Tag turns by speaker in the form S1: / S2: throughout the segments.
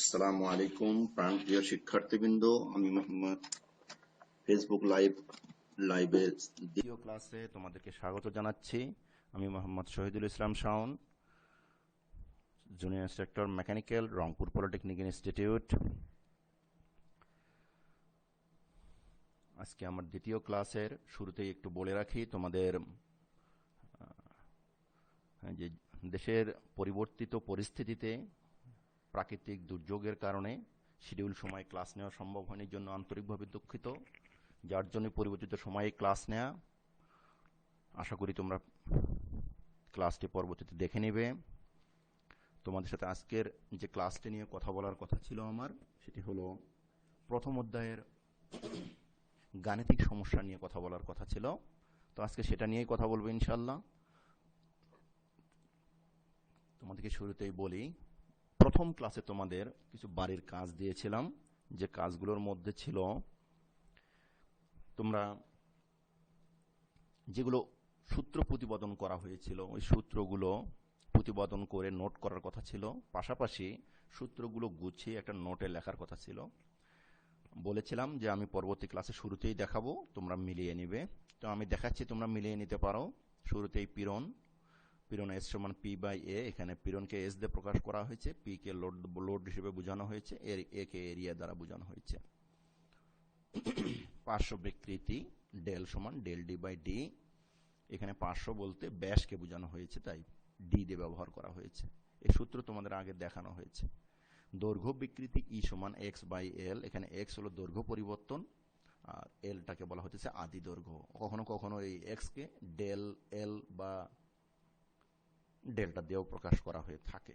S1: আসসালামু আলাইকুম প্রাণপ্রিয় শিক্ষার্থীবৃন্দ, আমি মোহাম্মদ ফেসবুক লাইভের দ্বিতীয় ক্লাসে তোমাদেরকে স্বাগত জানাচ্ছি। আমি Mohammad Shahidul Islam Shaon, junior instructor mechanical, Rangpur polytechnic institute. আজকে আমার দ্বিতীয় ক্লাসের শুরুতেই একটু বলে রাখি, তোমাদের যে দেশের পরিবর্তিত পরিস্থিতিতে প্রাকৃতিক দুর্যোগের কারণে শিডিউল সময় ক্লাস নেওয়া সম্ভব হয়নি, জন্য আন্তরিকভাবে দুঃখিত। যার জন্য পরিবর্তিত সময়ে ক্লাস নেওয়া, আশা করি তোমরা ক্লাসটি পরবর্তীতে দেখে নেবে। তোমাদের সাথে আজকের যে ক্লাসটি নিয়ে কথা বলার কথা ছিল আমার, সেটি হলো প্রথম অধ্যায়ের গাণিতিক সমস্যা নিয়ে কথা বলার কথা ছিল। তো আজকে সেটা নিয়েই কথা বলবো ইনশাল্লাহ। তোমাদেরকে শুরুতেই বলি, প্রথম ক্লাসে তোমাদের কিছু বাড়ির কাজ দিয়েছিলাম, যে কাজগুলোর মধ্যে ছিল তোমরা যেগুলো সূত্র প্রতিপাদন করা হয়েছিল, ওই সূত্রগুলো প্রতিপাদন করে নোট করার কথা ছিল, পাশাপাশি সূত্রগুলো গুছিয়ে একটা নোটে লেখার কথা ছিল। বলেছিলাম যে আমি পরবর্তী ক্লাসে শুরুতেই দেখাবো, তোমরা মিলিয়ে নিবে। তো আমি দেখাচ্ছি, তোমরা মিলিয়ে নিতে পারো। শুরুতেই পীড়ন এস সমান পি বাই এ, এখানে পীড়নকে এস দিয়ে প্রকাশ করা হয়েছে, পি কে লোড হিসেবে বোঝানো হয়েছে, এ কে এরিয়া দ্বারা বোঝানো হয়েছে। পার্শ্ব বিকৃতি ডেল সমান ডেল ডি বাই ডি, এখানে পার্শ্ব বলতে ব্যাসকে বোঝানো হয়েছে, তাই ডি দিয়ে ব্যবহার করা হয়েছে। এই সূত্র তোমাদের আগে দেখানো হয়েছে। দৈর্ঘ্য বিকৃতি ই সমান এক্স বাই এল, এখানে এক্স হলো দৈর্ঘ্য পরিবর্তন আর এলটাকে বলা হচ্ছে আদি দৈর্ঘ্য। কখনো কখনো এই এক্স কে ডেল এল বা ডেল্টা দিয়েও প্রকাশ করা হয়ে থাকে।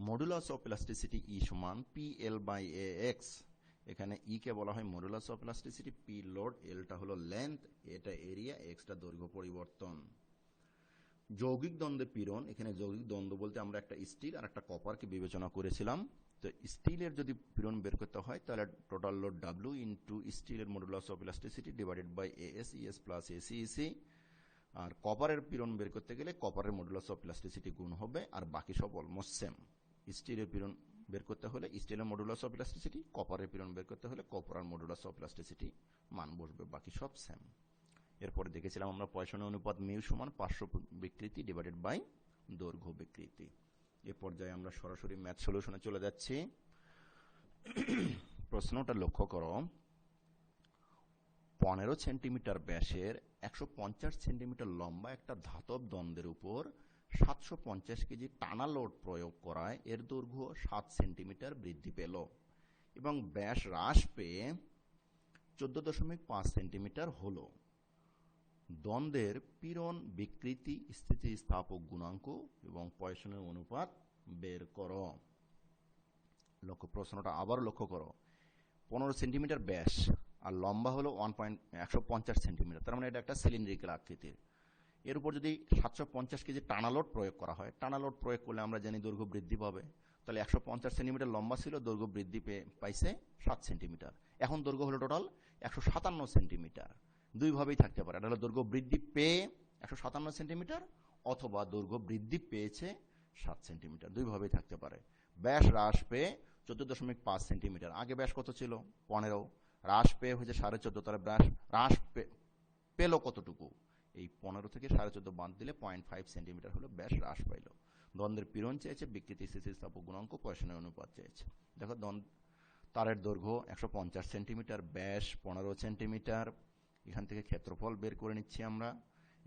S1: মডুলাস অফ ইলাস্টিসিটি ই সমান P L by A X, এখানে ই কে বলা হয় modulus of elasticity, P load, এলটা হলো লেন্থ, এটা এরিয়া, এক্সটা দৈর্ঘ্য পরিবর্তন। যৌগিক দ্বন্দ্বে পীড়ন, এখানে যৌগিক দ্বন্দ্ব বলতে আমরা একটা স্টিল আর একটা কপারকে বিবেচনা করেছিলাম। তো স্টিলের যদি পীড়ন বের করতে হয়, তাহলে টোটাল লোড ডাব্লিউ ইন্টু স্টিলের modulus of elasticity divided by AS ES plus AC. আর কপারের পীড়ন বের করতে গেলে কপারের মডুলাস অফ ইলাস্টিসিটি গুণ হবে, আর বাকি সব অলমোস্ট সেম। স্টিলের পীড়ন বের করতে হলে স্টিলের মডুলাস অফ ইলাস্টিসিটি, কপারের পীড়ন বের করতে হলে কপারের মডুলাস অফ ইলাস্টিসিটি মান বসবে, বাকি সব সেম। এরপরে দেখেছিলাম আমরা পয়সনের অনুপাত মিউ সমান পার্শ্ব বিকৃতি ডিভাইডেড বাই দৈর্ঘ্য বিকৃতি। এ পর্যায়ে আমরা সরাসরি ম্যাথ সলিউশনে চলে যাচ্ছি। প্রশ্নটা লক্ষ্য করো, 15 সেন্টিমিটার ব্যাসের 150 সেন্টিমিটার লম্বা একটা ধাতব দ্বন্দ্বের উপর 750 কেজি টানা লোড প্রয়োগ করায় এর দৈর্ঘ্য 7 সেন্টিমিটার বৃদ্ধি পেল এবং ব্যাস হ্রাস পেয়ে 14.5 সেন্টিমিটার হলো। দ্বন্দ্বের পীড়ন, বিকৃতি, স্থিতিস্থাপক গুণাঙ্ক এবং পয়সনের অনুপাত বের করো। প্রশ্নটা আবার লক্ষ্য করো, 15 সেন্টিমিটার ব্যাস আর লম্বা হলো 150 সেন্টিমিটার, তার মানে এটা একটা সিলিন্ড্রিক্যাল আকৃতির। এর উপর যদি 750 কেজি টানা লোড প্রয়োগ করা হয়, টানা লোড প্রয়োগ করলে আমরা জানি দৈর্ঘ্য বৃদ্ধি পাবে। তাহলে 150 সেন্টিমিটার লম্বা ছিল, দৈর্ঘ্য বৃদ্ধি পাইছে 7 সেন্টিমিটার। এখন দৈর্ঘ্য হলো টোটাল 157 সেন্টিমিটার। দুইভাবেই থাকতে পারে, এটা হলো দৈর্ঘ্য বৃদ্ধি পেয়ে 157 সেন্টিমিটার, অথবা দৈর্ঘ্য বৃদ্ধি পেয়েছে 7 সেন্টিমিটার, দুইভাবেই থাকতে পারে। ব্যাস হ্রাস পেয়ে 14.5 সেন্টিমিটার, আগে ব্যাস কত ছিল 15, হ্রাস পেয়ে হয়েছে 14.5, তাহলে ব্যাস হ্রাস পেল কতটুকু, এই 15 থেকে 14.5 বাদ দিলে 0.5 সেন্টিমিটার হলো ব্যাস হ্রাস পাইল। দ্বন্দ্বের পীড়ন চেয়েছে, বিকৃতি, স্থিতিস্থাপক গুণাঙ্ক, পয়সনের অনুপাত চেয়েছে। দেখো তারের দৈর্ঘ্য 150 সেন্টিমিটার, ব্যাস 15 সেন্টিমিটার, এখান থেকে ক্ষেত্রফল বের করে নিচ্ছি আমরা।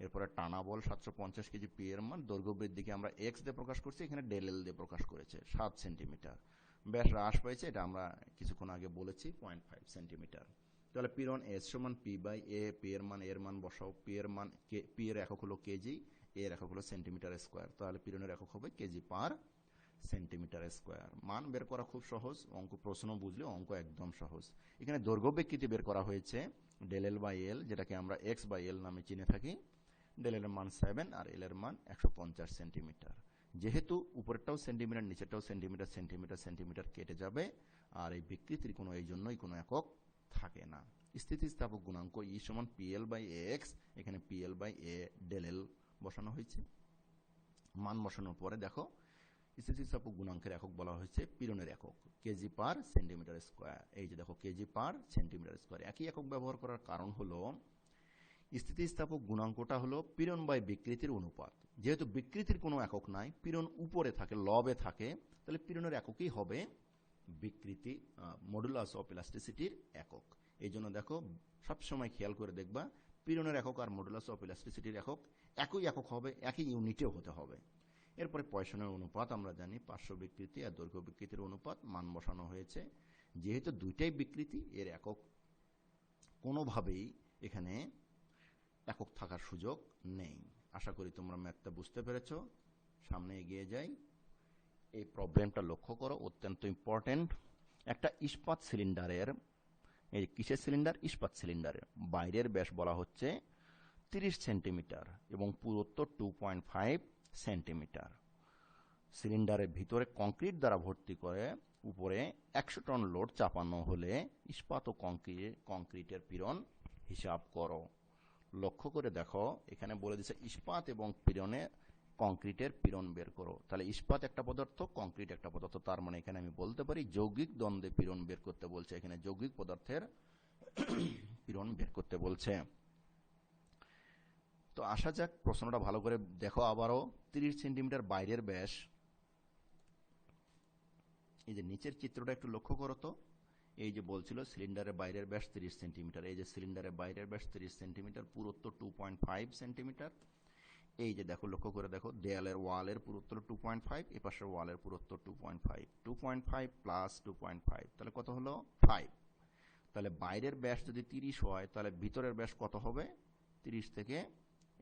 S1: এরপরে টানা বল 750 কেজি, পি এর মান, দৈর্ঘ্য বৃদ্ধিকে আমরা এক্স দিয়ে প্রকাশ করছি, এখানে ডেল এল দিয়ে প্রকাশ করেছে, 7 সেন্টিমিটার। ব্যাস হ্রাস পাইছে, এটা আমরা কিছুক্ষণ আগে বলেছি 0.5 সেন্টিমিটার। তাহলে পীড়ন এস সমান পি বাই এ, পি এর মান বসাও, পি এর একক হলো কেজি, এর একক হলো সেন্টিমিটার স্কোয়ার, তাহলে পীড়নের একক হবে কেজি পার সেন্টিমিটার স্কোয়ার। মান বের করা খুব সহজ, অঙ্ক প্রশ্ন বুঝলে অঙ্ক একদম সহজ। এখানে দৈর্ঘ্য বিকৃতি বের করা হয়েছে ডেল এল বাই এল, যেটাকে আমরা এক্স বাই এল নামে চিনে থাকি। ডেল এল এর মান 7 আর এল এর মান 150 সেন্টিমিটার। যেহেতু উপরেরটাও সেন্টিমিটার, নিচেরটাও সেন্টিমিটার, সেন্টিমিটার সেন্টিমিটার কেটে যাবে, আর এই বিকৃতির এই জন্যই কোনো একক থাকে না। স্থিতিস্থাপক গুণাঙ্ক ই সমান P L by A X, এখানে P L by A del L বসানো হয়েছে। মান বসানোর পরে দেখো স্থিতিস্থাপক গুণাঙ্কের একক বলা হয়েছে পীড়নের একক, কেজি পার সেন্টিমিটার স্কোয়ার। এই যে দেখো কেজি পার সেন্টিমিটার স্কোয়ার। একই একক ব্যবহার করার কারণ হলো স্থিতিস্থাপক গুণাঙ্কটা হলো পীড়ন বাই বিকৃতির অনুপাত। যেহেতু বিকৃতির কোনো একক নাই, পীড়ন উপরে থাকে, লবে থাকে, তাহলে পীড়নের এককই হবে বিকৃতি, মডুলাস অফ ইলাস্টিসিটির একক। এই জন্য দেখো সবসময় খেয়াল করে দেখবা পীড়নের একক আর মডুলাস অফ ইলাস্টিসিটির একক একই একক হবে, একই ইউনিটেও হতে হবে। এরপরে পয়সনের অনুপাত আমরা জানি, পার্শ্ব বিকৃতি আর দৈর্ঘ্য বিকৃতির অনুপাত মান বসানো হয়েছে। যেহেতু দুইটাই বিকৃতি, এর একক কোনোভাবেই এখানে একক থাকার সুযোগ নেই। আশা করি তোমরা ম্যাথটা বুঝতে পেরেছ। সামনে এগিয়ে যাই। এই প্রবলেমটা লক্ষ্য করো, অত্যন্ত ইম্পর্টেন্ট। একটা ইস্পাত সিলিন্ডারের, এই কিসের সিলিন্ডার? ইস্পাত সিলিন্ডারের বাইরের ব্যাস বলা হচ্ছে 30 সেন্টিমিটার এবং পুরুত্ব 2.5 সেন্টিমিটার। সিলিন্ডারের ভিতরে কংক্রিট দ্বারা ভর্তি করে উপরে 100 টন লোড চাপানো হলে ইস্পাত ও কংক্রিটের পীড়ন হিসাব করো। লক্ষ্য করে দেখো, এখানে বলে দিচ্ছে ইস্পাত এবং পীড়নে কংক্রিটের পীড়ন বের করো। তাহলে ইস্পাত একটা পদার্থ, কংক্রিট একটা পদার্থ, তার মানে এখানে আমি বলতে পারি যৌগিক দ্বন্দ্বে পীড়ন বের করতে বলছে। এখানে যৌগিক পদার্থের পীড়ন বের করতে বলছে। তো আসা যাক, প্রশ্নটা ভালো করে দেখো আবারও। 30 সেন্টিমিটার বাইরের ব্যাস, এই যে নিচের চিত্রটা একটু লক্ষ্য করো তো। এই যে বলছিল সিলিন্ডারের বাইরের ব্যাস 30 সেন্টিমিটার, এই যে সিলিন্ডারের বাইরের ব্যাস 30 সেন্টিমিটার, পুরুত্ব 2.5 সেন্টিমিটার। এই যে দেখো, লক্ষ্য করে দেখো, দেয়ালের ওয়ালের পুরুত্ব 2.5, এ পাশের ওয়ালের পুরুত্ব 2.5, 2.5 প্লাস 2.5 তাহলে কত হলো? 5। তাহলে বাইরের ব্যাস যদি 30 হয়, তাহলে ভিতরের ব্যাস কত হবে? 30 থেকে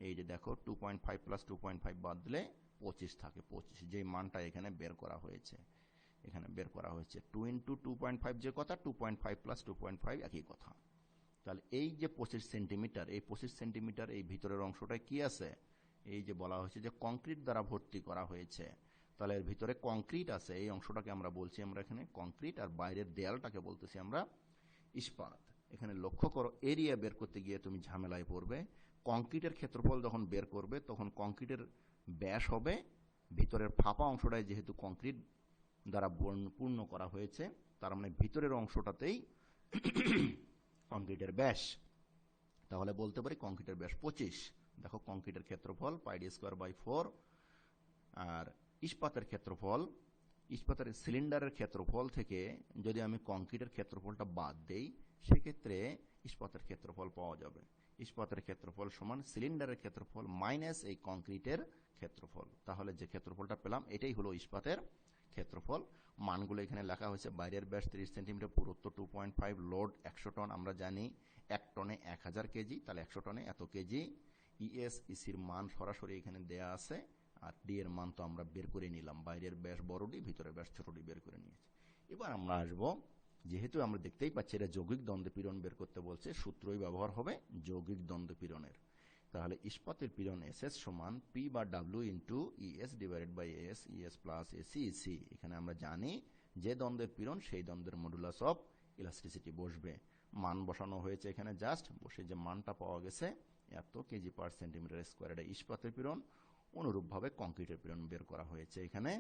S1: এই যে দেখো 2.5 প্লাস 2.5 বাদ দিলে 25 থাকে। 25 যে মানটা এখানে বের করা হয়েছে, এখানে বের করা হয়েছে 2 ইন্টু 2.5 যে কথা, 2.5 প্লাস 2.5 একই কথা। তাহলে এই যে 25 সেন্টিমিটার, এই 25 সেন্টিমিটার এই ভিতরের অংশটায় কি আছে? এই যে বলা হয়েছে যে কংক্রিট দ্বারা ভর্তি করা হয়েছে, তাহলে এর ভিতরে কংক্রিট আছে। এই অংশটাকে আমরা বলছি আমরা এখানে কংক্রিট, আর বাইরের দেয়ালটাকে বলতেছি আমরা ইস্পাত। এখানে লক্ষ্য করো, এরিয়া বের করতে গিয়ে তুমি ঝামেলায় পড়বে। কংক্রিটের ক্ষেত্রফল যখন বের করবে, তখন কংক্রিটের ব্যাস হবে, ভিতরের ফাঁপা অংশটায় যেহেতু কংক্রিট দ্বারা পূর্ণ করা হয়েছে, তার মানে ভিতরের অংশটাতেই কংক্রিটের ব্যাস। তাহলে বলতে পারি কংক্রিটের ব্যাস 25। দেখো কংক্রিটের ক্ষেত্রফল πd²/4, আর ইস্পাতের ক্ষেত্রফল, ইস্পাতের সিলিন্ডারের ক্ষেত্রফল থেকে যদি আমি কংক্রিটের ক্ষেত্রফলটা বাদ দেই, সেক্ষেত্রে ইস্পাতের ক্ষেত্রফল পাওয়া যাবে। ইস্পাতের ক্ষেত্রফল সমান সিলিন্ডারের ক্ষেত্রফল মাইনাস এই কংক্রিটের ক্ষেত্রফল। তাহলে যে ক্ষেত্রফলটা পেলাম এটাই হলো ইস্পাতের ক্ষেত্রফল। মানগুলো এখানে লেখা হয়েছে। বাইরের ব্যাস 30 সেন্টিমিটার, পুরুত্ব 2.5, লোড 100 টন। আমরা জানি 1 টনে 1000 কেজি, তাহলে 100 টনে এত কেজি। ইএস ইসির মান সরাসরি এখানে দেয়া আছে, আর ডি এর মান তো আমরা বের করে নিলাম। বাইরের ব্যাস বড় ডি, ভিতরের ব্যাস ছোট ডি বের করে নিয়েছি। এবার আমরা আসবো, যেহেতু আমরা দেখতেই পাচ্ছি এটা যৌগিক দ্বন্দ্ব পীড়ন বের করতে বলছে, সূত্রই ব্যবহার হবে যৌগিক দ্বন্দ্ব পীড়নের। তাহলে ইস্পাতের পীড়ন এসএস সমান পি বা W into ES divided by S, ES plus AC EC. এখানে আমরা জানি যে দ্বন্দ্বের পীড়ন সেই দ্বন্দ্বের মডুলাস অফ ইলাস্টিসিটি বসবে। মান বসানো হয়েছে এখানে, জাস্ট বসে যে মানটা পাওয়া গেছে এত কেজি পার সেন্টিমিটার স্কোয়ার, এটা ইস্পাতের পীড়ন। অনুরূপভাবে কংক্রিটের পীড়ন বের করা হয়েছে। এখানে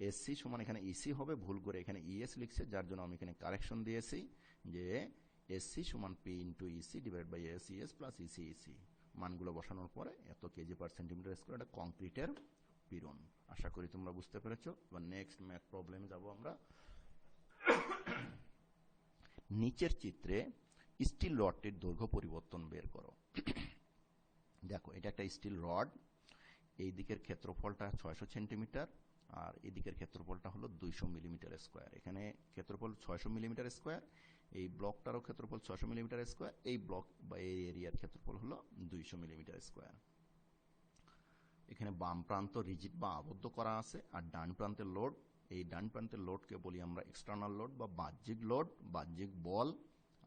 S1: এসসি সমান, এখানে ইসি হবে, ভুল করে এখানে ইএস লিখছে, যার জন্য আমি এখানে কারেকশন দিয়েছি যে এসসি সমান P into EC divide by S, ES plus EC EC. মানগুলো বসানোর পরে এত কেজি পার সেন্টিমিটার স্কোয়ার, এটা কংক্রিটের পীড়ন। আশা করি তোমরা বুঝতে পেরেছো। এবার নেক্সট ম্যাথ প্রবলেমে যাব আমরা। নিচের চিত্রে স্টিল রডটির দৈর্ঘ্য পরিবর্তন বের করো। দেখো এটা একটা স্টিল রড, এই দিকের ক্ষেত্রফলটা 600 সেন্টিমিটার, আর এদিকের ক্ষেত্রফলটা হলো 200 মিলিমিটার স্কোয়ার। এখানে ক্ষেত্রফল 600 মিলিমিটার স্কোয়ার, এই ব্লকটারও ক্ষেত্রফল 600 মিলিমিটার স্কোয়ার, এই ব্লক বা এই এরিয়ার ক্ষেত্রফল হলো 200 মিলিমিটার স্কোয়ার। এখানে বাম প্রান্ত রিজিড বা আবদ্ধ করা আছে, আর ডান প্রান্তের লোড, এই ডান প্রান্তের লোডকে বলি আমরা এক্সটার্নাল লোড বা বাহ্যিক লোড, বাহ্যিক বল।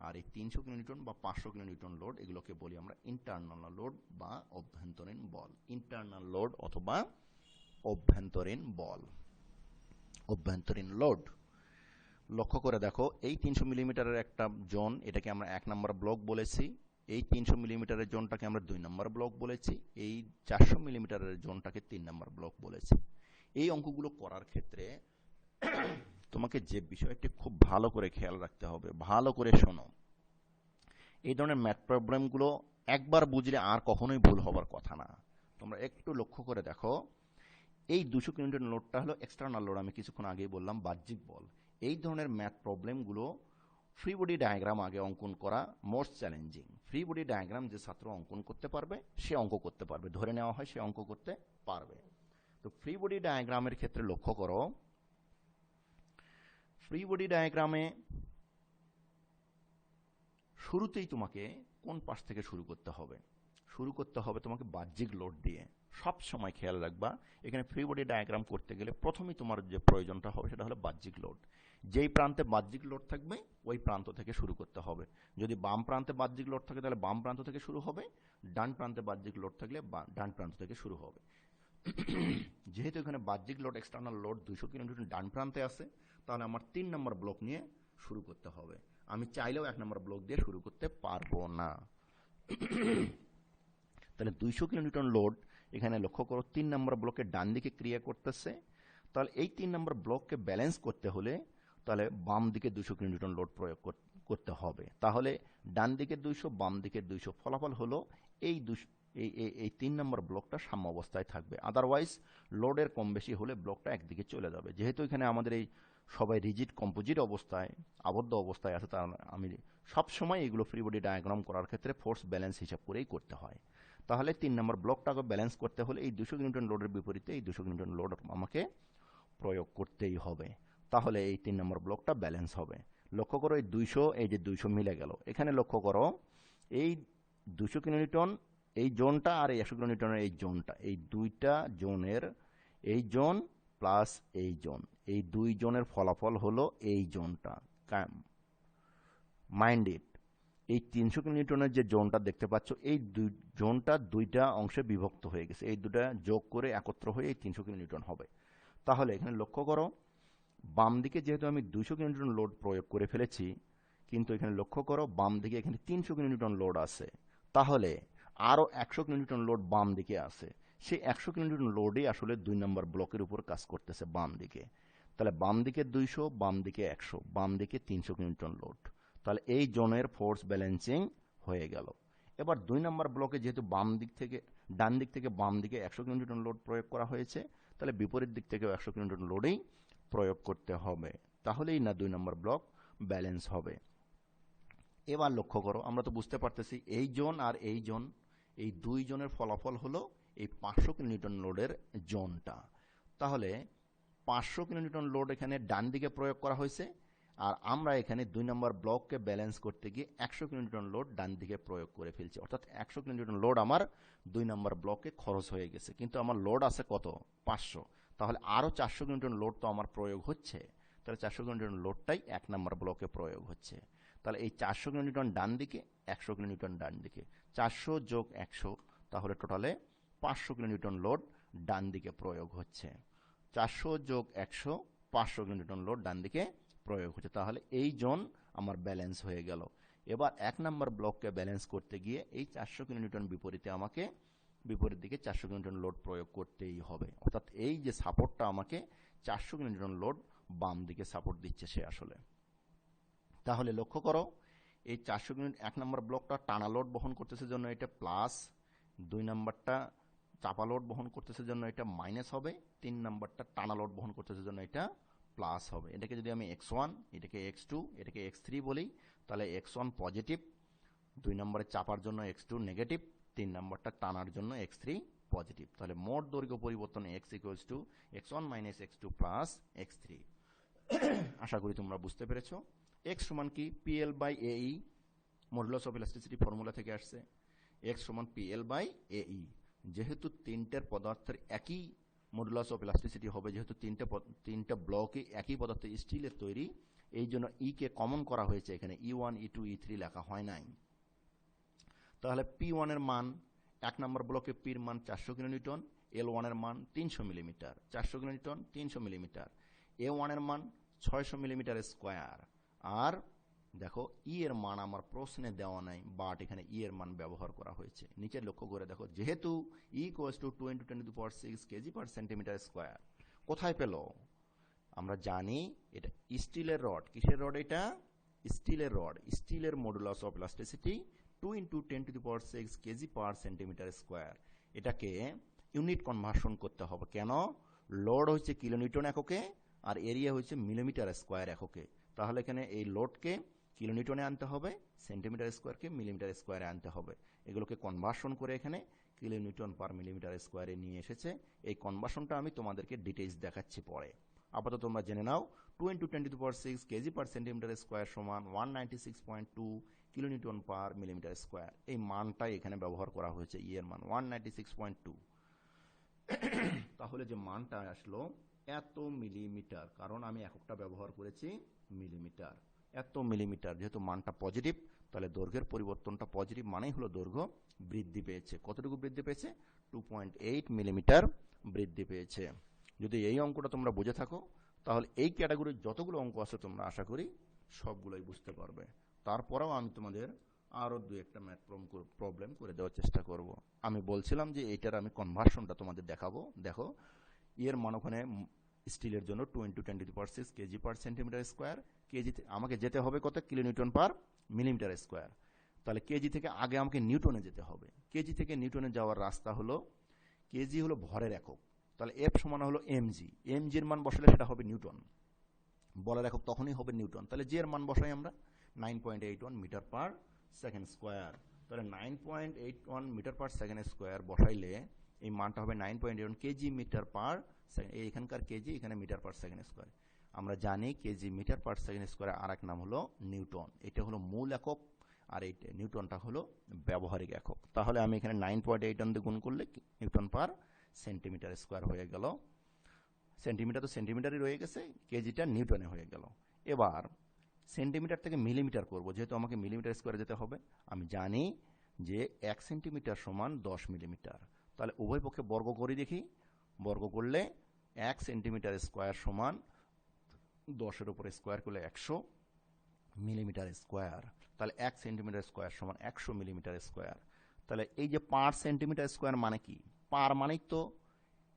S1: আর এই 300 কিলোনিউটন বা 500 কিলোনিউটন লোড, এগুলোকে বলি আমরা ইন্টারনাল লোড বা অভ্যন্তরীণ বল। ইন্টারনাল লোড অথবা অভ্যন্তরীণ বল, অভ্যন্তরীণ লোড। লক্ষ্য করে দেখো, এই 300 মিলিমিটারের একটা জোন, এটাকে আমরা 1 নম্বর ব্লক বলেছি। এই 300 মিলিমিটারের জোনটাকে আমরা 2 নম্বর ব্লক বলেছি। এই 400 মিলিমিটারের জোনটাকে 3 নম্বর ব্লক বলেছি। এই অঙ্কগুলো করার ক্ষেত্রে তোমাকে যে বিষয়টি খুব ভালো করে খেয়াল রাখতে হবে, ভালো করে শোনো। এই ধরনের ম্যাথ প্রবলেমগুলো একবার বুঝলে আর কখনোই ভুল হবার কথা না। তোমরা একটু লক্ষ্য করে দেখো, এই 200 কিলোনিউটন লোডটা হলো এক্সটার্নাল লোড, আমি কিছুক্ষণ আগেই বললাম বাহ্যিক বল। এই ধরনের ম্যাথ প্রবলেমগুলো ফ্রি বডি ডায়াগ্রাম আগে অঙ্কন করা most challenging. Free body diagram যে ছাত্র অঙ্কন করতে পারবে সে অঙ্ক করতে পারবে, ধরে নেওয়া হয় সে অঙ্ক করতে পারবে। তো ফ্রি বডি ডায়াগ্রামের ক্ষেত্রে লক্ষ্য করো, ফ্রি বডি ডায়াগ্রামে শুরুতেই তোমাকে কোন পাশ থেকে শুরু করতে হবে? শুরু করতে হবে তোমাকে বাহ্যিক লোড দিয়ে। সব সময় খেয়াল রাখবা, এখানে ফ্রি বডি ডায়াগ্রাম করতে গেলে প্রথমেই তোমার যে প্রয়োজনটা হবে সেটা হলো বাহ্যিক লোড। যেই প্রান্তে বাহ্যিক লোড থাকবে ওই প্রান্ত থেকে শুরু করতে হবে। যদি বাম প্রান্তে বাহ্যিক লোড থাকে তাহলে বাম প্রান্ত থেকে শুরু হবে, ডান প্রান্তে বাহ্যিক লোড থাকলে ডান প্রান্ত থেকে শুরু হবে। যেহেতু এখানে বাহ্যিক লোড এক্সটার্নাল লোড 200 কিলোনিউটন ডান প্রান্তে আছে, তাহলে আমার 3 নম্বর ব্লক নিয়ে শুরু করতে হবে। আমি চাইলেও 1 নম্বর ব্লক দিয়ে শুরু করতে পারবো না। তাহলে 200 কিলোনিউটন লোড এখানে লক্ষ্য করো 3 নম্বর ব্লকের ডান দিকে ক্রিয়া করতেছে। তাহলে এই 3 নম্বর ব্লককে ব্যালেন্স করতে হলে তাহলে বাম দিকে 200 কিলোনিউটন লোড প্রয়োগ করতে হবে। তাহলে ডান দিকে 200, বাম দিকে 200, ফলাফল হলো এই 3 নম্বর ব্লকটা সাম্য অবস্থায় থাকবে। আদারওয়াইজ লোডের কম বেশি হলে ব্লকটা একদিকে চলে যাবে। যেহেতু এখানে আমাদের এই সবাই রিজিড কম্পোজিট অবস্থায় আবদ্ধ অবস্থায় আছে, তার আমি সবসময় এগুলো ফ্রি বডি ডায়াগ্রাম করার ক্ষেত্রে ফোর্স ব্যালেন্স হিসাব করেই করতে হয়। তাহলে 3 নম্বর ব্লকটাকে ব্যালেন্স করতে হলে এই 200 কিলোনিউটন লোডের বিপরীতে এই 200 কিলোনিউটন লোড আমাকে প্রয়োগ করতেই হবে। তাহলে এই 3 নম্বর ব্লকটা ব্যালেন্স হবে। লক্ষ্য করো এই 200 এই যে 200 মিলে গেল। এখানে লক্ষ্য করো এই 200 কিলোনিউটন এই জোনটা আর এই 100 কিলোনিউটনের এই জোনটা, এই দুইটা জোনের এই জোন প্লাস এই জোন, এই দুই জোনের ফলাফল হলো এই জোনটা। মাইন্ড ইট, এই 300 কিলোনিউটনের যে জোনটা দেখতে পাচ্ছ এই জোনটা দুইটা অংশে বিভক্ত হয়ে গেছে, এই দুটা যোগ করে একত্র হয়ে এই 300 কিলোনিউটন হবে। তাহলে এখানে লক্ষ্য করো বাম দিকে যেহেতু আমি 200 কিলোনিউটন লোড প্রয়োগ করে ফেলেছি, কিন্তু এখানে লক্ষ্য করো বাম দিকে এখানে 300 কিলোনিউটন লোড আছে। তাহলে আরও 100 কিলোনিউটন লোড বাম দিকে আছে। সেই 100 কিলোনিউটন লোডই আসলে 2 নম্বর ব্লকের উপর কাজ করতেছে বাম দিকে। তাহলে বাম দিকে 200, বাম দিকে 100, বাম দিকে 300 কিলোনিউটন লোড। তাহলে এই জোনের ফোর্স ব্যালেন্সিং হয়ে গেল। এবার 2 নম্বর ব্লকে যেহেতু ডান দিক থেকে বাম দিকে 100 কিলোনিউটন লোড প্রয়োগ করা হয়েছে, তাহলে বিপরীত দিক থেকেও 100 কিলোনিউটন লোডেই প্রয়োগ করতে হবে। তাহলেই না 2 নম্বর ব্লক ব্যালেন্স হবে। এবার লক্ষ্য করো, আমরা তো বুঝতে পারতেছি এই জোন আর এই জোন, এই দুই জোনের ফলাফল হলো এই 500 কিলোনিউটন লোডের জোনটা। তাহলে 500 কিলোনিউটন লোড এখানে ডান দিকে প্রয়োগ করা হয়েছে, আর আমরা এখানে 2 নম্বর ব্লককে ব্যালেন্স করতে গিয়ে 100 কিলোনিউটন লোড ডান দিকে প্রয়োগ করে ফেলছি। অর্থাৎ 100 কিলোনিউটন লোড আমার 2 নম্বর ব্লকে খরচ হয়ে গেছে, কিন্তু আমার লোড আছে কত? 500। তাহলে আরও 400 কিলোনিউটন লোড তো আমার প্রয়োগ হচ্ছে। তাহলে 400 কিলোনিউটন লোডটাই 1 নম্বর ব্লকে প্রয়োগ হচ্ছে। তাহলে এই 400 কিলোনিউটন ডান দিকে, 100 কিলোনিউটন ডান দিকে, 400 যোগ 100, তাহলে টোটালে 500 কিলোনিউটন লোড ডান দিকে প্রয়োগ হচ্ছে। 400 যোগ 100, 500 কিলোনিউটন লোড ডান দিকে প্রয়োগ হচ্ছে। তাহলে এই জোন আমার ব্যালেন্স হয়ে গেল। এবার 1 নম্বর ব্লককে ব্যালেন্স করতে গিয়ে এই 400 কিলোনিউটন বিপরীতে আমাকে বিপরীত দিকে 400 কিলোনিউটন লোড প্রয়োগ করতেই হবে। অর্থাৎ এই যে সাপোর্টটা আমাকে 400 কিলোনিউটন লোড বাম দিকে সাপোর্ট দিচ্ছে সে আসলে। তাহলে লক্ষ্য করো এই 400 কিলোনিউটন 1 নম্বর ব্লকটা টানা লোড বহন করতেছে জন্য এটা প্লাস, 2 নম্বরটা চাপা লোড বহন করতেছে জন্য এটা মাইনাস হবে, 3 নম্বরটা টানা লোড বহন করতেছে জন্য এটা প্লাস হবে। এটাকে যদি আমি x1, এটাকে x2, এটাকে x3 বলি, তাহলে x1 পজিটিভ, 2 নম্বরে চাপার জন্য x2 নেগেটিভ, 3 নম্বরটা টানার জন্য x3 পজিটিভ। তাহলে মোট দৈর্ঘ্য পরিবর্তন x equals to x1 minus x2 plus x3। আশা করি তোমরা বুঝতে পেরেছো। x সমান কি? PL by AE, modulus of elasticity formula থেকে আসছে। x সমান PL বাই AE। যেহেতু তিনটের পদার্থের একই মডুলাস অফ ইলাস্টিসিটি হবে, যেহেতু তিনটা ব্লকে একই পদার্থ স্টিলের তৈরি, এই জন্য ই কে কমন করা হয়েছে, এখানে E1, E2, E3 লেখা হয় নাই। তাহলে P1 এর মান 1 নম্বর ব্লকে পির মান 400 কিলোনিউটন, L1 এর মান 300 মিলিমিটার, 400 কিলোনিউটন 300 মিলিমিটার, A1 এর মান 600 মিলিমিটার স্কোয়ার। আর দেখো ই এর মান আমার প্রশ্নে দেওয়া নাই, বাট এখানে ই এর মান ব্যবহার করা হয়েছে। নিচে লক্ষ্য করে দেখো, যেহেতু ই equals to 2 × 10⁶ KG per centimetre square, কোথায় পেল? আমরা জানি এটা স্টিলের রড। কিসের রড এটা? স্টিলের রড। স্টিলের modulus of elasticity 2 × 10⁶ KG per centimetre square. এটাকে ইউনিট কনভার্সন করতে হবে। কেন? লোড হচ্ছে কিলোনিউটন এককে আর এরিয়া হচ্ছে মিলিমিটার স্কোয়ার এককে। তাহলে এখানে এই লোডকে কিলোনিউটনে আনতে হবে, সেন্টিমিটার স্কোয়ারকে মিলিমিটার স্কোয়ারে আনতে হবে। এগুলোকে কনভার্সন করে এখানে কিলোনিউটন পার মিলিমিটার স্কোয়ারে নিয়ে এসেছে। এই কনভার্সনটা আমি তোমাদেরকে ডিটেইলস দেখাচ্ছি পরে। আপাতত তোমরা জেনে নাও 2 × 10⁶ কেজি পার সেন্টিমিটার স্কোয়ার সমান 196.2 কিলোনিউটন পার মিলিমিটার স্কোয়ার। এই মানটাই এখানে ব্যবহার করা হয়েছে, এর মান 196.2। তাহলে যে মানটা আসলো এত মিলিমিটার, কারণ আমি এককটা ব্যবহার করেছি মিলিমিটার। এত মিলিমিটার, যেহেতু মানটা পজিটিভ তাহলে দৈর্ঘ্যের পরিবর্তনটা পজিটিভ মানেই হলো দৈর্ঘ্য বৃদ্ধি পেয়েছে। কতটুকু বৃদ্ধি পেয়েছে? 2.8 মিলিমিটার বৃদ্ধি পেয়েছে। যদি এই অঙ্কটা তোমরা বুঝে থাকো তাহলে এই ক্যাটাগরির যতগুলো অঙ্ক আছে তোমরা আশা করি সবগুলোই বুঝতে পারবে। তারপরেও আমি তোমাদের আরও 2-1টা ম্যাথ প্রবলেম করে দেওয়ার চেষ্টা করব। আমি বলছিলাম যে এইটার আমি কনভার্সনটা তোমাদের দেখাবো। দেখো, এর মান ওখানে স্টিলের জন্য 2 × 10⁶ কেজি পার সেন্টিমিটার স্কোয়ার। কেজি আমাকে যেতে হবে কত? কিলোনিউটন পার মিলিমিটার স্কোয়ার। তাহলে কেজি থেকে আগে আমাকে নিউটনে যেতে হবে। কেজি থেকে নিউটনে যাওয়ার রাস্তা হলো, কেজি হলো ভরের একক, তাহলে এফ সমান হলো এমজি। এমজির মান বসালে সেটা হবে নিউটন, বলের একক তখনই হবে নিউটন। তাহলে জি এর মান বসাই আমরা 9.81 মিটার পার সেকেন্ড স্কোয়ার। তাহলে 9.81 মিটার পার সেকেন্ড স্কোয়ার বসাইলে এই মানটা হবে 9.81 কেজি মিটার পার সেকেন্ড। এখানকার কেজি, এখানে মিটার পার সেকেন্ড স্কোয়ার। আমরা জানি KG metre per second square আর এক নাম হলো নিউটন। এটা হলো মূল একক আর এই নিউটনটা হলো ব্যবহারিক একক। তাহলে আমি এখানে 9.81 দিয়ে গুণ করলে নিউটন পার সেন্টিমিটার স্কোয়ার হয়ে গেল। সেন্টিমিটার তো সেন্টিমিটারই রয়ে গেছে, কেজিটা নিউটনে হয়ে গেল। এবার সেন্টিমিটার থেকে মিলিমিটার করব, যেহেতু আমাকে মিলিমিটার স্কোয়ারে যেতে হবে। আমি জানি যে 1 সেন্টিমিটার সমান 10 মিলিমিটার। তাহলে উভয় পক্ষে বর্গ করি দেখি। বর্গ করলে 1 সেন্টিমিটার স্কোয়ার সমান 10-এর উপরে স্কোয়ার করলে 100 মিলিমিটার স্কোয়ার। তাহলে 1 সেন্টিমিটার স্কোয়ার সমান 100 মিলিমিটার স্কোয়ার। তাহলে এই যে পার সেন্টিমিটার স্কোয়ার মানে কি? পার মানেই তো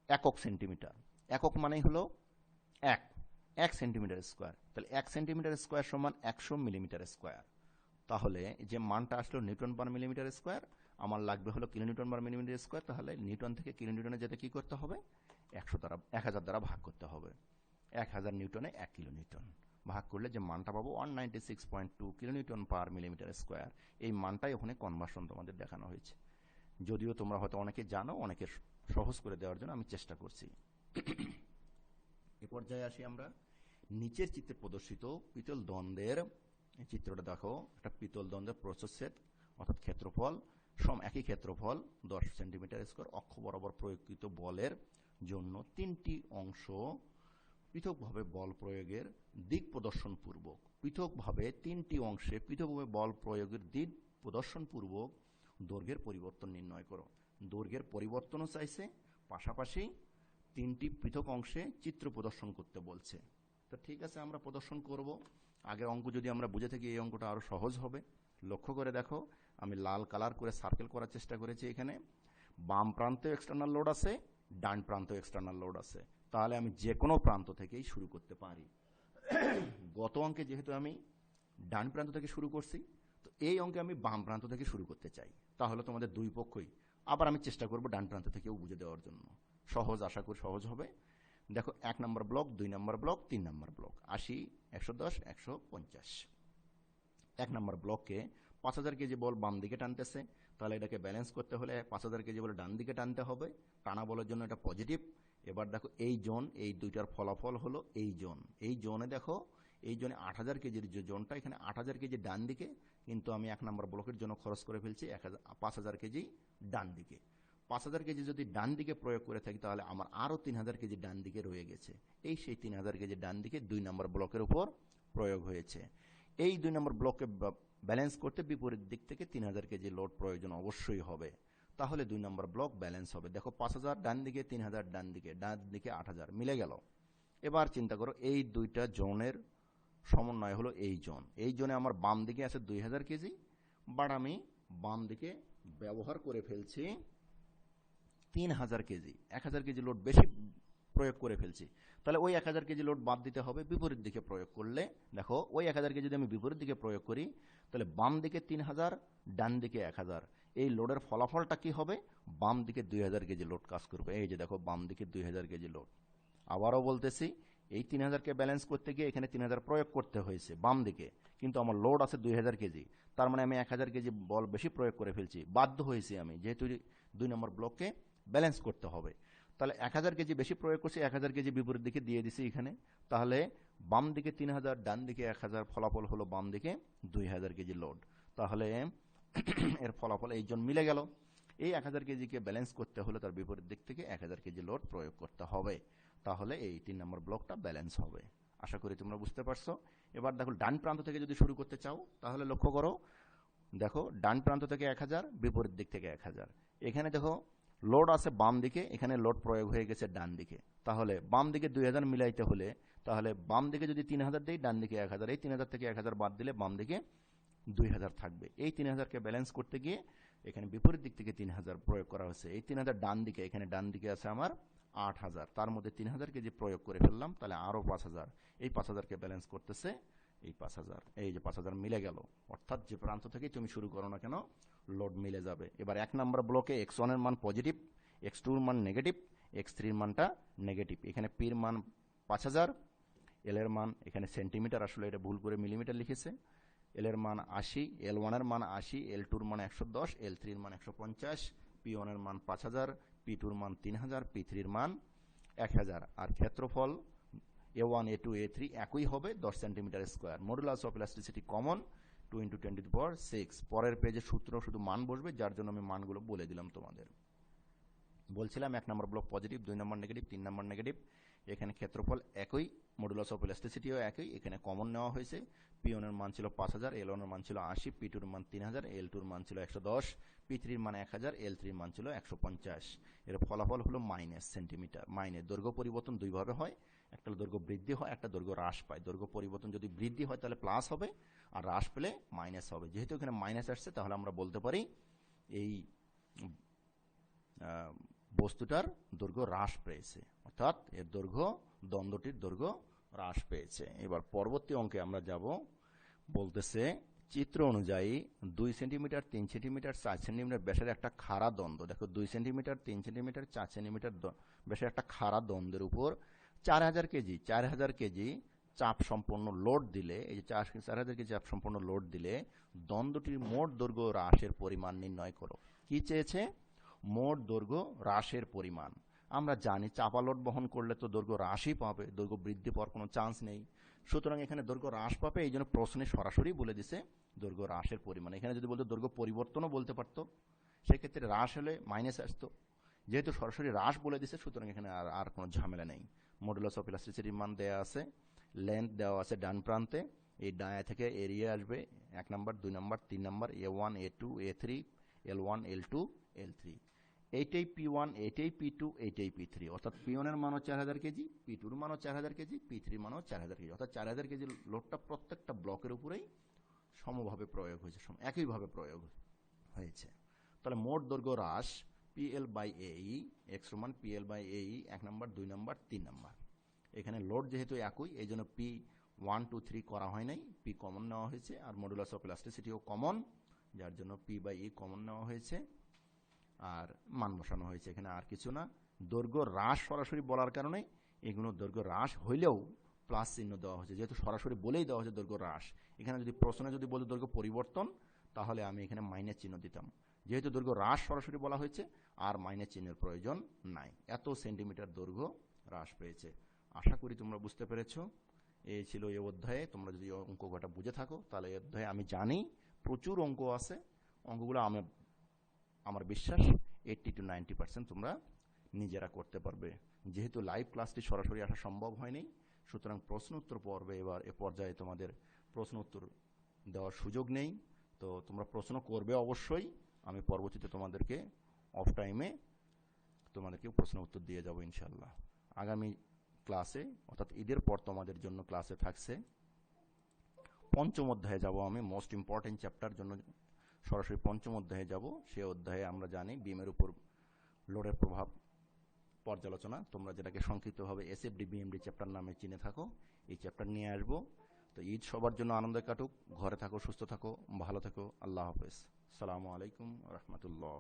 S1: একক সেন্টিমিটার, একক মানেই হলো 1 সেন্টিমিটার স্কোয়ার। তাহলে 1 সেন্টিমিটার স্কোয়ার সমান 100 মিলিমিটার স্কোয়ার। তাহলে যে মানটা আসলো নিউটন পার মিলিমিটার স্কোয়ার, আমার লাগবে হলো কিলোনিউটন পার মিলিমিটার স্কোয়ার। তাহলে নিউটন থেকে কিলোনিউটনে যেতে কি করতে হবে? 1000 দ্বারা ভাগ করতে হবে। 1000 নিউটনে 1 কিলোনিউটন ভাগ করলে যে মানটা পাবো 196.2 কিলোনিউটন পার মিলিমিটার স্কোয়ার। এই মানটাই ওখানে কনভার্সন তোমাদের দেখানো হয়েছে। যদিও তোমরা হয়তো অনেকে জানো, অনেকে সহজ করে দেওয়ার জন্য আমি চেষ্টা করছি। এ পর্যায়ে আসি আমরা। নিচের চিত্রে প্রদর্শিত পিতল দ্বন্দ্বের চিত্রটা দেখো। একটা পিতল দ্বন্দ্বের প্রস্থচ্ছেদ অর্থাৎ ক্ষেত্রফল একই ক্ষেত্রফল 10 সেন্টিমিটার স্কোয়ার। অক্ষ বরাবর প্রয়োগকৃত বলের জন্য 3টি অংশ পৃথকভাবে বল প্রয়োগের দিক প্রদর্শন পূর্বক, পৃথকভাবে 3টি অংশে পৃথকভাবে বল প্রয়োগের দিক প্রদর্শন পূর্বক দৈর্ঘ্যের পরিবর্তন নির্ণয় করো। দৈর্ঘ্যের পরিবর্তনও চাইছে, পাশাপাশি 3টি পৃথক অংশে চিত্র প্রদর্শন করতে বলছে। তো ঠিক আছে, আমরা প্রদর্শন করব। আগের অঙ্ক যদি আমরা বুঝে থাকি এই অঙ্কটা আরো সহজ হবে। লক্ষ্য করে দেখো, আমি লাল কালার করে সার্কেল করার চেষ্টা করেছি। এখানে বাম প্রান্তে এক্সটার্নাল লোড আছে, ডান প্রান্তে এক্সটার্নাল লোড আছে। তাহলে আমি যে কোনো প্রান্ত থেকেই শুরু করতে পারি। গত অঙ্কে যেহেতু আমি ডান প্রান্ত থেকে শুরু করছি, তো এই অঙ্কে আমি বাম প্রান্ত থেকে শুরু করতে চাই। তাহলে তোমাদের দুই পক্ষই আবার আমি চেষ্টা করব ডান প্রান্ত থেকেও বুঝে দেওয়ার জন্য। সহজ, আশা করি সহজ হবে। দেখো, 1 নম্বর ব্লক, 2 নম্বর ব্লক, 3 নম্বর ব্লক, 80, 110, 150। 1 নম্বর ব্লককে 5000 কেজি বল বাম দিকে টানতেছে। তাহলে এটাকে ব্যালেন্স করতে হলে 5000 কেজি বল ডান দিকে টানতে হবে। টানা বলের জন্য এটা পজিটিভ। এবার দেখো, এই জোন, এই দুইটার ফলাফল হলো এই জোন। এই জোনে দেখো, এই জোনে 8000 কেজির যে জোনটা, এখানে 8000 কেজি ডান দিকে, কিন্তু আমি 1 নম্বর ব্লকের জন্য খরচ করে ফেলছি 5000 কেজি ডান দিকে। 5000 কেজি যদি ডান দিকে প্রয়োগ করে থাকি তাহলে আমার আরও 3000 কেজি ডান দিকে রয়ে গেছে। এই সেই 3000 কেজি ডান দিকে 2 নম্বর ব্লকের উপর প্রয়োগ হয়েছে। এই 2 নম্বর ব্লককে ব্যালেন্স করতে বিপরীত দিক থেকে 3000 কেজি লোড প্রয়োজন অবশ্যই হবে। তাহলে 2 নম্বর ব্লক ব্যালেন্স হবে। দেখো, 5000 ডান দিকে, 3000 ডান দিকে 8000 মিলে গেল। এবার চিন্তা করো, এই দুইটা জোনের সমন্বয় হলো এই জোন। এই জোনে আমার বাম দিকে আছে 2000 কেজি, বাট আমি বাম দিকে ব্যবহার করে ফেলছি 3000 কেজি। 1000 কেজি লোড বেশি প্রয়োগ করে ফেলছি, তাহলে ওই 1000 কেজি লোড বাদ দিতে হবে। বিপরীত দিকে প্রয়োগ করলে দেখো ওই 1000 কেজি যদি আমি বিপরীত দিকে প্রয়োগ করি তাহলে বাম দিকে 3000, ডান দিকে 1000, এই লোডের ফলাফলটা কি হবে? বাম দিকে 2000 কেজি লোড কাজ করবে। এই যে দেখো বাম দিকে 2000 কেজি লোড। আবারও বলতেছি, এই 3000কে ব্যালেন্স করতে গিয়ে এখানে 3000 প্রয়োগ করতে হয়েছে বাম দিকে, কিন্তু আমার লোড আছে 2000 কেজি, তার মানে আমি 1000 কেজি বল বেশি প্রয়োগ করে ফেলছি, বাধ্য হয়েছি আমি, যেহেতু 2 নম্বর ব্লককে ব্যালেন্স করতে হবে। তাহলে 1000 কেজি বেশি প্রয়োগ করছি, 1000 কেজি বিপরীত দিকে দিয়ে দিছি এখানে। তাহলে বাম দিকে 3000, ডান দিকে 1000, ফলাফল হলো বাম দিকে 2000 কেজি লোড। তাহলে এর ফলাফল এই জন মিলে গেল। এই 1000 কেজিকে ব্যালেন্স করতে হলে তার বিপরীত দিক থেকে 1000 কেজি লোড প্রয়োগ করতে হবে, তাহলে এই 3 নম্বর ব্লকটা ব্যালেন্স হবে। আশা করি তোমরা বুঝতে পারছো। এবার দেখো ডান প্রান্ত থেকে যদি শুরু করতে চাও তাহলে লক্ষ্য করো, দেখো ডান প্রান্ত থেকে 1000, বিপরীত দিক থেকে 1000। এখানে দেখো লোড আছে বাম দিকে, এখানে লোড প্রয়োগ হয়ে গেছে ডান দিকে। তাহলে বাম দিকে 2000 মিলাইতে হলে, তাহলে বাম দিকে যদি 3000 দেই, ডান দিকে 1000, এই 3000 থেকে 1000 বাদ দিলে বাম দিকে 2000 থাকবে। এই 3000কে ব্যালেন্স করতে গিয়ে এখানে বিপরীত দিক থেকে 3000 প্রয়োগ করা হয়েছে। এই 3000 ডান দিকে, এখানে ডান দিকে আছে আমার 8000, তার মধ্যে 3000 কেজি প্রয়োগ করে ফেললাম, তাহলে আরও 5000। এই 5000কে ব্যালেন্স করতেছে এই 5000, এই যে 5000 মিলে গেল। অর্থাৎ যে প্রান্ত থেকেই তুমি শুরু করো না কেন লোড মিলে যাবে। এবার 1 নম্বর ব্লকে x1 এর মান পজিটিভ, x2 এর মান নেগেটিভ, x3 এর মানটা নেগেটিভ। এখানে p এর মান 5000, l এর মান এখানে সেন্টিমিটার, আসলে এটা ভুল করে মিলিমিটার লিখেছে। l এর মান 80, l1 এর মান 80, l2 এর মান 110, l3 এর মান 150, p1 এর মান 5000, p2 এর মান 3000, p3 এর মান 1000। আর ক্ষেত্রফল a1, a2, a3 একই হবে, 10 centimetre square. Modulus of elasticity common, 2 × 10⁶। পরের পেজে সূত্র শুধু মান বসবে, যার জন্য আমি মানগুলো বলে দিলাম তোমাদের। বলছিলাম 1 নম্বর ব্লক পজিটিভ, 2 নম্বর নেগেটিভ, 3 নম্বর নেগেটিভ। এখানে ক্ষেত্রফল একই, মডুলাস অফ ইলাস্টিসিটিও একই, এখানে কমন নেওয়া হয়েছে। p1 এর মান ছিল 5000, l1 এর মান ছিল 80, p2 এর মান 3000, l2 এর মান ছিল 110, p3 এর মান 1000, l3 এর মান ছিল 150। এর ফলাফল হলো মাইনাস সেন্টিমিটার। মাইনাস দৈর্ঘ্য পরিবর্তন দুইভাবে হয়, একটা দৈর্ঘ্য বৃদ্ধি হয়, একটা দৈর্ঘ্য হ্রাস পায়। দৈর্ঘ্য পরিবর্তন যদি বৃদ্ধি হয় তাহলে প্লাস হবে, আর হ্রাস পেলে মাইনাস হবে। যেহেতু এখানে মাইনাস আসছে তাহলে আমরা বলতে পারি এই বস্তুটার দৈর্ঘ্য হ্রাস পেয়েছে, অর্থাৎ এর দৈর্ঘ্য, দ্বন্দ্বটির দৈর্ঘ্য হ্রাস পেয়েছে। এবার পরবর্তী অঙ্কে আমরা যাব। বলতেছে চিত্র অনুযায়ী 2 সেন্টিমিটার, 3 সেন্টিমিটার, 4 সেন্টিমিটার ব্যাসের একটা খাড়া দ্বন্দ্ব, দেখো 2 সেন্টিমিটার, 3 সেন্টিমিটার, 4 সেন্টিমিটার ব্যাসের একটা খাড়া দ্বন্দ্বের উপর 4000 কেজি চাপ সম্পন্ন লোড দিলে, এই যে 4000 কেজি চাপ সম্পন্ন লোড দিলে দ্বন্দ্বটির মোট দৈর্ঘ্য হ্রাসের পরিমাণ নির্ণয় করো। কি চেয়েছে? মোট দৈর্ঘ্য হ্রাসের পরিমাণ। আমরা জানি চাপা লোড বহন করলে তো দৈর্ঘ্য হ্রাসই পাবে, দৈর্ঘ্য বৃদ্ধি পাওয়ার কোনো চান্স নেই। সুতরাং এখানে দৈর্ঘ্য হ্রাস পাবে, এই জন্য প্রশ্নে সরাসরি বলে দিছে দৈর্ঘ্য হ্রাসের পরিমাণ। এখানে যদি বলতো দৈর্ঘ্য পরিবর্তনও বলতে পারতো, সেক্ষেত্রে হ্রাস হলে মাইনাস আসতো। যেহেতু সরাসরি হ্রাস বলে দিছে, সুতরাং এখানে আর কোনো ঝামেলা নেই। মডুলাস অফ ইলাস্টিসিটির মান দেওয়া আছে, লেন্থ দেওয়া আছে ডান প্রান্তে, এই ডায়া থেকে এরিয়া আসবে 1 নম্বর, 2 নম্বর, 3 নম্বর, a1, a2, a3, l1, l2, l3। এইটাই p1, এইটাই p2, এইটাই p3। অর্থাৎ p1 এর মানও 4000 কেজি, p2 এর মানও 4000 কেজি, p3 এর মানও 4000 কেজি। অর্থাৎ 4000 কেজি লোডটা প্রত্যেকটা ব্লকের উপরেই সমভাবে প্রয়োগ হয়েছে, একইভাবে প্রয়োগ হয়েছে। তাহলে মোট দৈর্ঘ্য হ্রাস PL/AE, x সমান PL/AE 1 নম্বর, 2 নম্বর, 3 নম্বর। এখানে লোড যেহেতু একই, এই জন্য p1, 2, 3 করা হয় নাই, p কমন নেওয়া হয়েছে। আর মডুলাস অফ ইলাস্টিসিটিও কমন, যার জন্য p/e কমন নেওয়া হয়েছে আর মান বসানো হয়েছে। এখানে আর কিছু না। দৈর্ঘ্য হ্রাস সরাসরি বলার কারণে এগুলো দৈর্ঘ্য হ্রাস হইলেও প্লাস চিহ্ন দেওয়া হয়েছে, যেহেতু সরাসরি বলেই দেওয়া হয়েছে দৈর্ঘ্য হ্রাস। এখানে যদি প্রশ্নে যদি বলতো দৈর্ঘ্য পরিবর্তন, তাহলে আমি এখানে মাইনাস চিহ্ন দিতাম। যেহেতু দৈর্ঘ্য হ্রাস সরাসরি বলা হয়েছে, আর মাইনাস চিহ্নের প্রয়োজন নাই। এত সেন্টিমিটার দৈর্ঘ্য হ্রাস পেয়েছে। আশা করি তোমরা বুঝতে পেরেছো। এই ছিল এই অধ্যায়ে। তোমরা যদি অঙ্ক কটা বুঝে থাকো তাহলে এই অধ্যায়ে আমি জানি প্রচুর অঙ্ক আছে। অঙ্কগুলো আমার বিশ্বাস 80 to 90% তোমরা নিজেরা করতে পারবে। যেহেতু লাইভ ক্লাসটি সরাসরি আসা সম্ভব হয়নি, সুতরাং প্রশ্ন উত্তর পর্বে এবার এ পর্যায়ে তোমাদের প্রশ্ন উত্তর দেওয়ার সুযোগ নেই। তো তোমরা প্রশ্ন করবে অবশ্যই। আমি পরবর্তীতে তোমাদেরকে অফ টাইমে তোমাদেরকে প্রশ্ন উত্তর দিয়ে যাব ইনশাল্লাহ। আগামী ক্লাসে অর্থাৎ ঈদের পর তোমাদের জন্য ক্লাসে থাকছে পঞ্চম অধ্যায়ে যাব আমি। মোস্ট ইম্পর্টেন্ট চ্যাপ্টার জন্য সরাসরি পঞ্চম অধ্যায়ে যাব। সে অধ্যায়ে আমরা জানি বিমের উপর লোডের প্রভাব পর্যালোচনা, তোমরা যেটাকে সংক্ষিপ্তভাবে এসএফডি বিএমডি চ্যাপ্টার নামে চিনে থাকো, এই চ্যাপ্টার নিয়ে আসবো। তো ঈদ সবার জন্য আনন্দে কাটুক, ঘরে থাকো, সুস্থ থাকো, ভালো থাকো। আল্লাহ হাফেজ। আসসালামু আলাইকুম রহমতুল্লাহ।